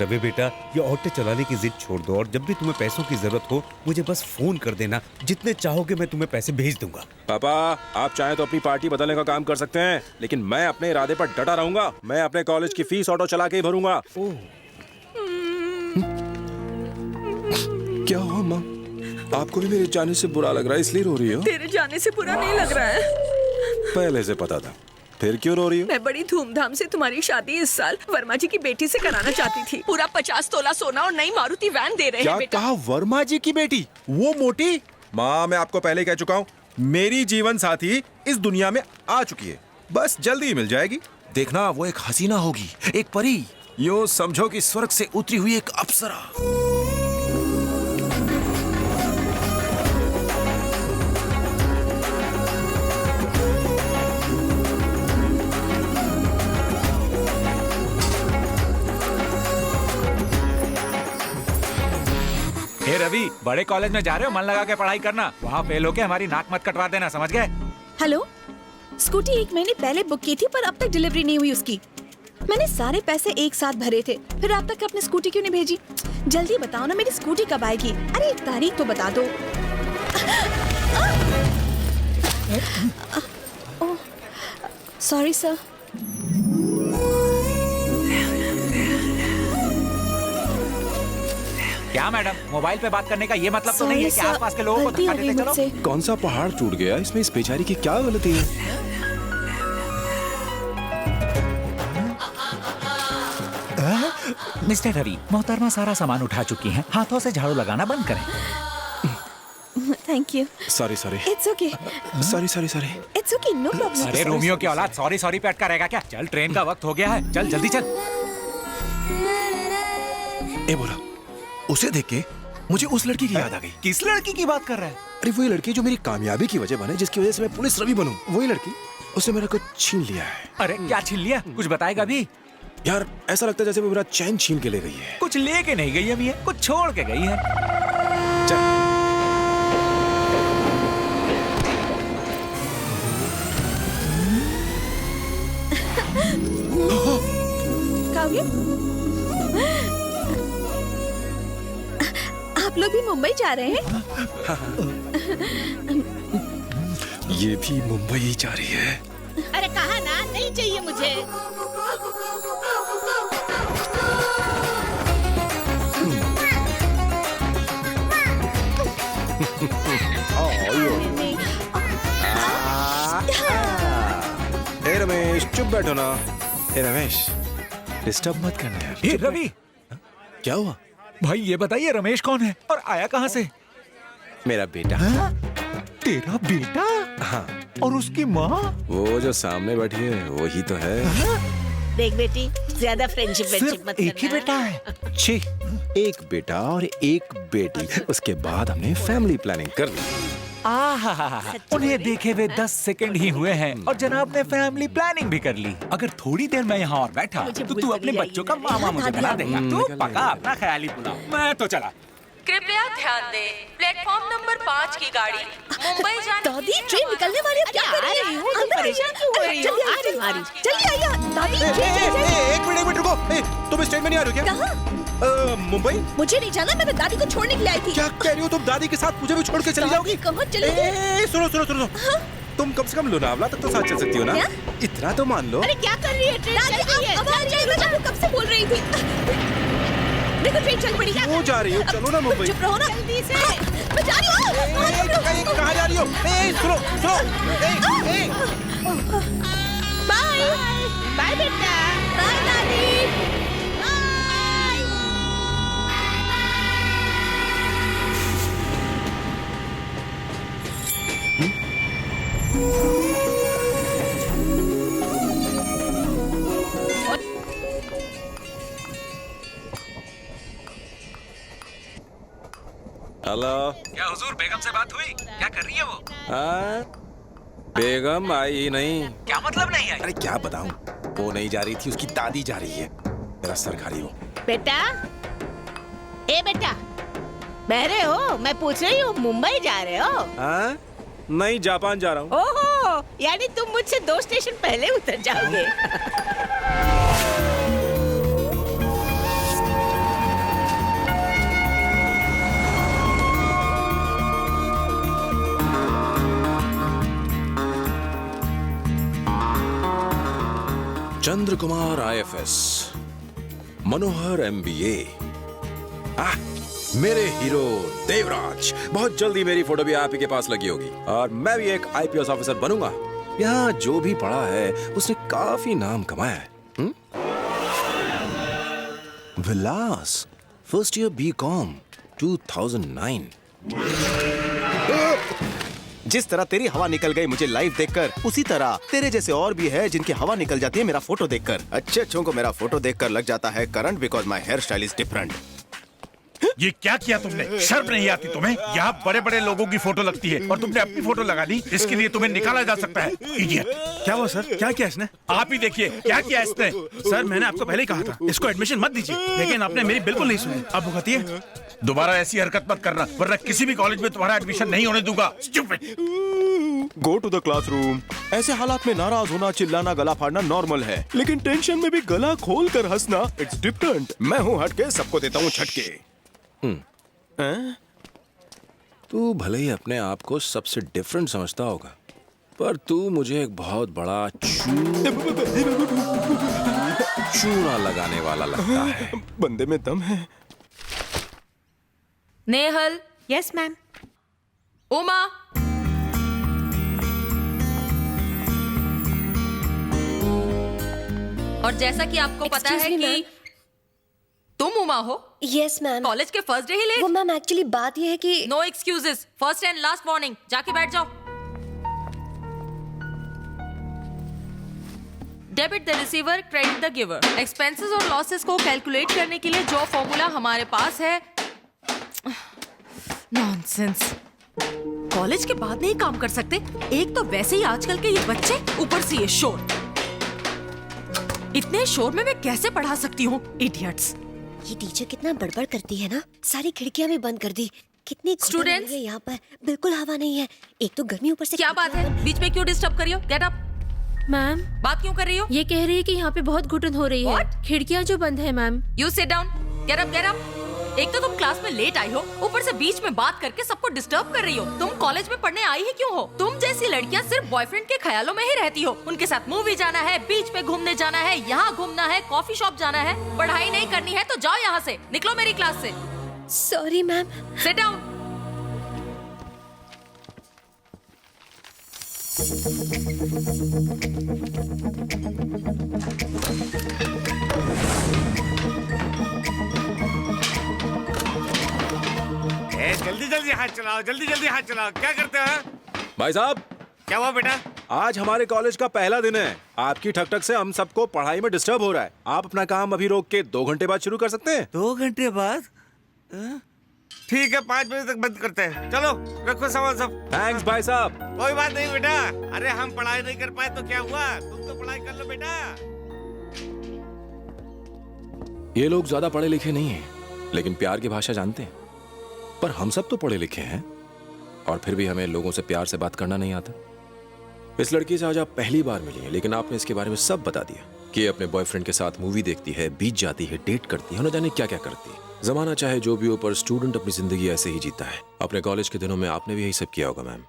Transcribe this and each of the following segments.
रवि बेटा, ये ऑटो चलाने की जिद छोड़ दो और जब भी तुम्हें पैसों की जरूरत हो मुझे बस फोन कर देना। जितने चाहोगे मैं तुम्हें पैसे भेज दूंगा। पापा, आप चाहें तो अपनी पार्टी बदलने का काम कर सकते हैं, लेकिन मैं अपने इरादे पर डटा रहूंगा। मैं अपने कॉलेज की फीस ऑटो चला के ही भरूंगा। क्या हुआ माँ? आपको भी मेरे जाने से बुरा लग रहा है इसलिए रो रही हो? तेरे जाने से बुरा नहीं लग रहा है। पहले से पता था, फिर क्यों रो रही हो? मैं बड़ी धूमधाम से तुम्हारी शादी इस साल वर्मा जी की बेटी से कराना चाहती थी। पूरा 50 तोला सोना और नई मारुति वैन दे रहे क्या हैं बेटा। कहा? वर्मा जी की बेटी? वो मोटी? माँ, मैं आपको पहले कह चुका हूँ, मेरी जीवन साथी इस दुनिया में आ चुकी है, बस जल्दी ही मिल जाएगी। देखना, वो एक हसीना होगी, एक परी। यूं समझो कि स्वर्ग से उतरी हुई एक अप्सरा। हे रवि, बड़े कॉलेज में जा रहे हो, मन लगा के पढ़ाई करना। वहाँ फेल होके हमारी नाक मत कटवा देना, समझ गए? हेलो, स्कूटी 1 महीने पहले बुक की थी पर अब तक डिलीवरी नहीं हुई उसकी। मैंने सारे पैसे एक साथ भरे थे, फिर आप तक अपनी स्कूटी क्यों नहीं भेजी? जल्दी बताओ ना, मेरी स्कूटी कब आएगी? अरे एक तारीख तो बता दो। ओह, सॉरी सर। क्या मैडम, मोबाइल पे बात करने का ये मतलब तो नहीं है कि आसपास के लोगों को धक्का देते चलो। कौन सा पहाड़ टूट गया? इसमें इस बेचारी की क्या गलती है? मिस्टर रवि, मोहतरमा सारा सामान उठा चुकी हैं, हाथों से झाड़ू लगाना बंद करें। Thank you. Sorry sorry. It's okay. Sorry sorry sorry. It's okay, no problem. अरे रोमियो की औलाद सॉरी सॉरी पे अटका रहेगा क्या? चल, ट्रेन का वक्त हो गया है, चल जल्दी चल। ए बोला, उसे देख के मुझे उस लड़की की याद आ गई। किस लड़की की बात कर रहा है? अरे वही लड़की जो मेरी कामयाबी की वजह बने, जिसकी वजह से मैं पुलिस रवि बनूं। वही लड़की, उसने मेरा कुछ छीन लिया है। अरे क्या छीन लिया? कुछ बताएगा भी? यार, ऐसा लगता है जैसे वो मेरा चैन छीन के ले गई है। कुछ लेके नहीं गई है, कुछ छोड़ के गई है। चल। काव्य, आप लोग भी मुंबई जा रहे हैं? ये भी मुंबई ही जा रही है। अरे कहा ना, नहीं चाहिए मुझे। ए रमेश, चुप बैठो ना। ए रमेश, डिस्टर्ब मत करना यार। ए रवि, क्या हुआ? भाई ये बताइए रमेश कौन है और आया कहाँ से? मेरा बेटा। तेरा बेटा? हाँ। और उसकी माँ? वो जो सामने बैठी है वही तो है। देख बेटी, ज्यादा फ्रेंडशिप सिर्फ मत एक ही करना। बेटा है? छी, एक बेटा और एक बेटी। उसके बाद हमने फैमिली प्लानिंग कर ली। उन्हें देखे हुए 10 सेकंड ही हुए हैं और जनाब ने फैमिली प्लानिंग भी कर ली। अगर थोड़ी देर मैं यहाँ और बैठा मुझे तो भूल तू तो अपने नहीं बच्चों का आई। मामा मुझे बना देगा। तू निकल पका अपना ख्याली पुलाव। मैं तो चला। कृपया ध्यान दें, प्लेटफॉर्म नंबर 5 की गाड़ी मुंबई जाने। दादी, ट्रेन निकलने वाली है, क्या कर रही हो? अंदर आइए। परेशान क्यों हो रही हो? जल्दी अरे आइए, मारी। जल्दी आइए। दादी, एक मिनट रुको। तुम स्टेशन में नहीं आ रही हो क्या? कहाँ? मुंबई? मुझे नहीं जाना, मैं तो दादी को छोड़ने के लिए आई थी। क्या कह रही हो तुम? दादी के साथ मुझे भी छोड़ के चली जाओगी? कहाँ चली गई? सुनो सुनो सुनो। तुम कम से कम लोनावला तक तो साथ चल सकती हो ना? क्या? इतना तो मान लो। अरे क्या कर रही है? ट्रेन चल रही है। अब आ जाएगा, मैं आपको कब से बोल रही थी। देखो ट्रेन चल पड़ी। वो जा रही हो, चलो ना मुंबई। चुप रहो ना। जल्दी से। मैं जा रही हूँ। कहाँ जा रही हो? सुनो सुनो। बाय बाय बेटा। बाय दादी। हेलो। क्या हुजूर, बेगम से बात हुई? क्या कर रही है वो? हाँ, बेगम आई ही नहीं। क्या मतलब नहीं आई? अरे क्या बताऊं, वो नहीं जा रही थी, उसकी दादी जा रही है। मेरा सर खा रही हो। बेटा, ए बेटा, बहरे हो? मैं पूछ रही हूँ, मुंबई जा रहे हो? हाँ? नहीं, जापान जा रहा हूँ। ओहो, यानी तुम मुझसे 2 स्टेशन पहले उतर जाओगे। चंद्र कुमार IFS, मनोहर MBA, मेरे हीरो देवराज। बहुत जल्दी मेरी फोटो भी आप ही के पास लगी होगी और मैं भी एक IPS ऑफिसर बनूंगा। यहाँ जो भी पढ़ा है उसने काफी नाम कमाया है। विलास, फर्स्ट ईयर BCom 2009। जिस तरह तेरी हवा निकल गई मुझे लाइव देखकर, उसी तरह तेरे जैसे और भी है जिनकी हवा निकल जाती है मेरा फोटो देखकर। अच्छों को मेरा फोटो देखकर लग जाता है current, because my hair style is different. ये क्या किया तुमने? शर्म नहीं आती तुम्हें? यहाँ बड़े बड़े लोगों की फोटो लगती है और तुमने अपनी फोटो लगा ली। इसके लिए तुम्हें निकाला जा सकता है। इडियट। क्या हुआ सर? क्या किया इसने? आप ही देखिए क्या किया इसने। सर मैंने आपको पहले ही कहा था इसको एडमिशन मत दीजिए, लेकिन आपने मेरी बिल्कुल नहीं सुनी। अब भुगतिए। दोबारा ऐसी हरकत मत करना वरना किसी भी कॉलेज में तुम्हारा एडमिशन नहीं होने दूंगा। Stupid. Go to the classroom. ऐसे हालात में नाराज होना, चिल्लाना, गला फाड़ना नॉर्मल है, लेकिन टेंशन में भी गला खोल कर हंसना इट्स डिफरेंट। मैं हूँ हटके, सबको देता हूँ छटके। तू भले ही अपने आप को सबसे डिफरेंट समझता होगा, पर तू मुझे एक बहुत बड़ा चूना लगाने वाला लगता है। बंदे में दम है। नेहल। Yes ma'am. उमा। और जैसा कि आपको पता है Excuse me, कि तुम उमा हो, यस मैम। कॉलेज के फर्स्ट डे ही लेट। वो मैम एक्चुअली बात ये है कि no excuses, first and last warning. जाके बैठ जाओ। Debit the receiver, credit the giver. Expenses और लॉसेस को कैलकुलेट करने के लिए जो फॉर्मूला हमारे पास है। नॉनसेंस। कॉलेज के बाद नहीं काम कर सकते? एक तो वैसे ही आजकल के ये बच्चे, ऊपर से ये शोर। इतने शोर में मैं कैसे पढ़ा सकती हूँ? इडियट्स। ये टीचर कितना बड़बड़ करती है ना, सारी खिड़कियां भी बंद कर दी। कितनी स्टूडेंट्स यहाँ पर बिल्कुल हवा नहीं है। एक तो गर्मी ऊपर से। क्या बात है? बीच में क्यों डिस्टर्ब कर रही हो? Get up. मैम बात क्यों कर रही हो? ये कह रही है कि यहाँ पे बहुत घुटन हो रही है। खिड़कियाँ जो बंद है ma'am. You sit down. Get up, get up. एक तो तुम क्लास में लेट आई हो, ऊपर से बीच में बात करके सबको डिस्टर्ब कर रही हो। तुम कॉलेज में पढ़ने आई ही क्यों हो? तुम जैसी लड़कियां सिर्फ बॉयफ्रेंड के ख्यालों में ही रहती हो। उनके साथ मूवी जाना है, बीच पे घूमने जाना है, यहाँ घूमना है, कॉफी शॉप जाना है। पढ़ाई नहीं करनी है तो जाओ यहाँ से, निकलो मेरी क्लास से। Sorry ma'am. Sit down. जल्दी जल्दी हाथ चलाओ, जल्दी जल्दी हाथ चलाओ। क्या करते हो? भाई साहब, क्या हुआ बेटा? आज हमारे कॉलेज का पहला दिन है। आपकी ठक-ठक से हम सबको पढ़ाई में डिस्टर्ब हो रहा है। आप अपना काम अभी रोक के 2 घंटे बाद शुरू कर सकते हैं। 2 घंटे बाद? ठीक है, 5 बजे तक बंद करते हैं। चलो रखो सामान सब। थैंक्स भाई साहब। कोई बात नहीं बेटा। अरे हम पढ़ाई नहीं कर पाए तो क्या हुआ? तुम तो पढ़ाई कर लो बेटा। ये लोग ज्यादा पढ़े लिखे नहीं हैं, लेकिन प्यार की भाषा जानते हैं। पर हम सब तो पढ़े लिखे हैं और फिर भी हमें लोगों से प्यार से बात करना नहीं आता। इस लड़की से आज आप पहली बार मिली हैं, लेकिन आपने इसके बारे में सब बता दिया कि अपने बॉयफ्रेंड के साथ मूवी देखती है, बीच जाती है, डेट करती है, न जाने क्या क्या करती है। जमाना चाहे जो भी हो, पर स्टूडेंट अपनी जिंदगी ऐसे ही जीता है। अपने कॉलेज के दिनों में आपने भी यही सब किया होगा मैम।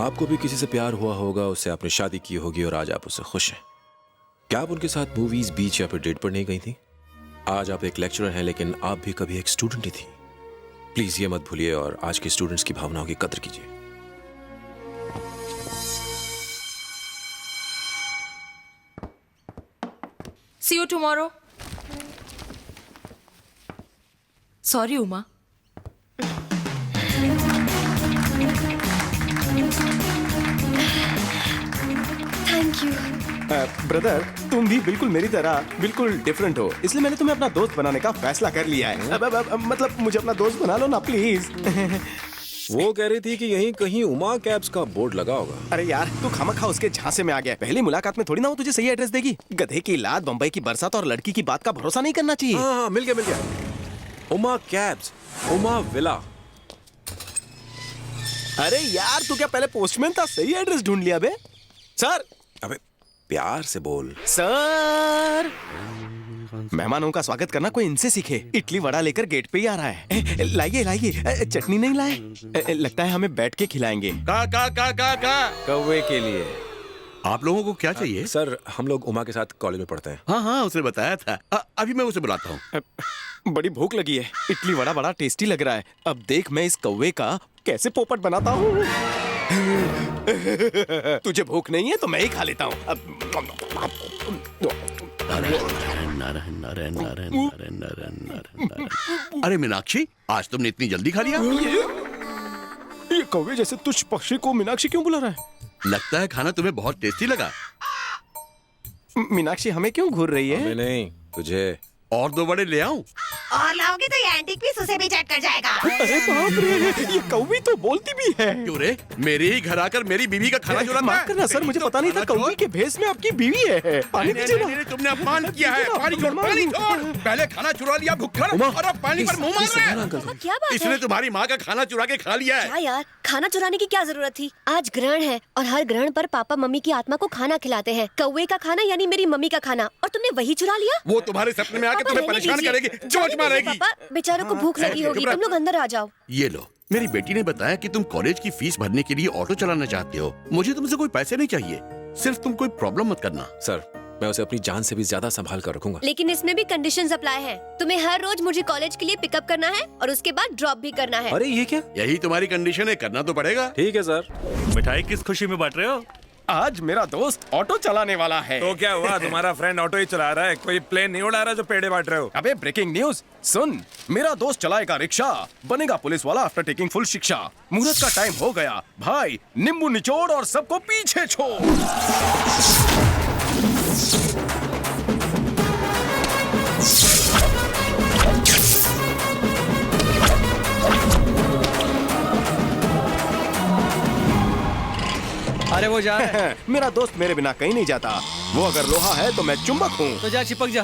आपको भी किसी से प्यार हुआ होगा, उससे आपने शादी की होगी और आज आप उससे खुश हैं। क्या आप उनके साथ मूवीज, बीच या फिर डेट पर नहीं गई थी? आज आप एक लेक्चरर हैं, लेकिन आप भी कभी एक स्टूडेंट ही थी। प्लीज ये मत भूलिए और आज के स्टूडेंट्स की भावनाओं की कदर कीजिए। See you tomorrow. Sorry, Uma. Thank you. Brother, तुम भी बिल्कुल मेरी तरह बिल्कुल डिफरेंट हो, इसलिए मैंने तुम्हें अपना दोस्त बनाने का फैसला कर लिया है। मतलब मुझे अपना दोस्त बना लो ना प्लीज। वो कह रही थी कि यहीं कहीं उमा कैब्स का बोर्ड लगा होगा। अरे यार, तू खामखा उसके झांसे में आ गया। पहली मुलाकात में थोड़ी ना वो तुझे सही एड्रेस देगी। गधे की लात, बम्बई की बरसात और लड़की की बात का भरोसा नहीं करना चाहिए। हाँ, मिल गया। Uma cabs, Uma villa. अरे यार, तू क्या पहले पोस्टमैन था? सही एड्रेस ढूंढ लिया बे। सर। अबे प्यार से बोल। सर, मेहमानों का स्वागत करना कोई इनसे सीखे। इडली वड़ा लेकर गेट पे ही आ रहा है। लाइए लाइए। चटनी नहीं लाए? लगता है हमें बैठ के खिलाएंगे। का कौवे के लिए। आप लोगों को क्या चाहिए? सर हम लोग उमा के साथ कॉलेज में पढ़ते हैं। हाँ हाँ, उसने बताया था। अभी मैं उसे बुलाता हूँ। बड़ी भूख लगी है। इडली वड़ा बड़ा टेस्टी लग रहा है। अब देख मैं इस कौवे का कैसे पोपट बनाता हूँ। तुझे भूख नहीं है तो मैं ही खा लेता हूँ। अरे मीनाक्षी, आज तुमने इतनी जल्दी खा लिया? ये कौवे जैसे तुच्छ पक्षी को मीनाक्षी क्यों बुला रहा है? लगता है खाना तुम्हें बहुत टेस्टी लगा। मीनाक्षी हमें क्यों घूर रही है? हमें नहीं, तुझे। और 2 बड़े ले आऊं? और लाओगे तो ये एंटीक पीस उसे भी चेक कर जाएगा। अरे बाप रे, ये कौवी तो बोलती भी है। क्यों रे, मेरे ही घर आकर मेरी बीवी का खाना चुराता है? माफ करना सर, मुझे पता नहीं था कौवी के भेष में आपकी बीवी है। पानी दीजिए ना। तुमने अपमान किया है। पानी छोड़, पानी छोड़। पहले खाना चुरा लिया भुक्खड़ और अब पानी पर मुंह मार रहा है। क्या बात है? इसने तुम्हारी माँ का खाना चुरा के खा लिया है। क्या यार, खाना चुराने की क्या जरूरत थी? आज ग्रहण है और हर ग्रहण पर पापा मम्मी की आत्मा को खाना खिलाते हैं। कौवे का खाना यानी मेरी मम्मी का खाना, और तुमने वही चुरा लिया? वो तुम्हारे सपने में आके पापा, तुम्हें रहने परेशान दीजिए। करेगी, चोंच मारेगी। पापा, बेचारों को भूख लगी होगी, तुम लोग अंदर आ जाओ। ये लो, मेरी बेटी ने बताया कि तुम कॉलेज की फीस भरने के लिए ऑटो चलाना चाहते हो। मुझे तुमसे कोई पैसे नहीं चाहिए, सिर्फ तुम कोई प्रॉब्लम मत करना। सर मैं उसे अपनी जान से भी ज्यादा संभाल कर रखूंगा। लेकिन इसमें भी कंडीशंस अप्लाई है। तुम्हें हर रोज मुझे कॉलेज के लिए पिकअप करना है और उसके बाद ड्रॉप भी करना है। अरे ये क्या? यही तुम्हारी कंडीशन है, करना तो पड़ेगा। ठीक है सर। मिठाई किस खुशी में बांट रहे हो? आज मेरा दोस्त ऑटो चलाने वाला है। तो क्या हुआ, तुम्हारा फ्रेंड ऑटो ही चला रहा है, कोई प्लेन नहीं उड़ा रहा जो पेड़े बांट रहे हो? अबे ब्रेकिंग न्यूज सुन, मेरा दोस्त चलाएगा रिक्शा, बनेगा पुलिस वाला आफ्टर टेकिंग फुल शिक्षा। मुहूर्त का टाइम हो गया भाई, नींबू निचोड़ और सबको पीछे छोड़। अरे वो जा रहा है। मेरा दोस्त मेरे बिना कहीं नहीं जाता। वो अगर लोहा है तो मैं चुंबक हूँ। तो जा चिपक जा।